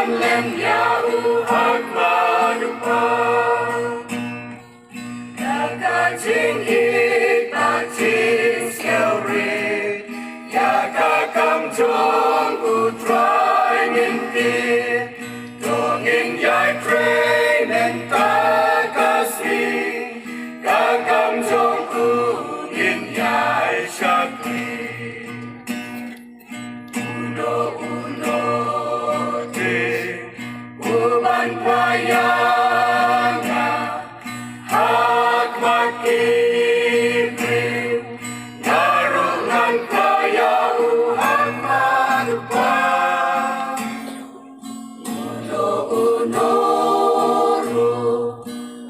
Ubanlen Yahoo Hakmarupa Yakaching Hit Batis Kelri Yakakam Jong Utrai Ninti Dongin Yai Train and Takasi Kakam Jong Ugin Yai Shakti Uban payanga hak makibrim Narungan kaya uhak marupa Uno-unoru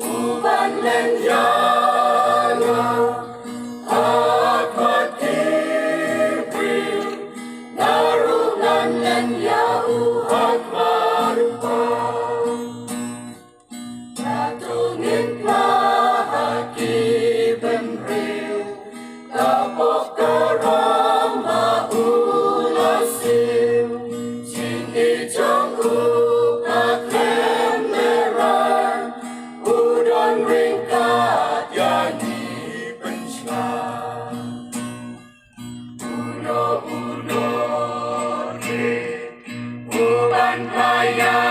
uban lenjana hak makibrim Narungan lenya uhak marupa Natungin lahaki benril Tapok karama ulasim Sing ijong upakem meran Udon ringkat yanyi pencan Uno-uno Uban payah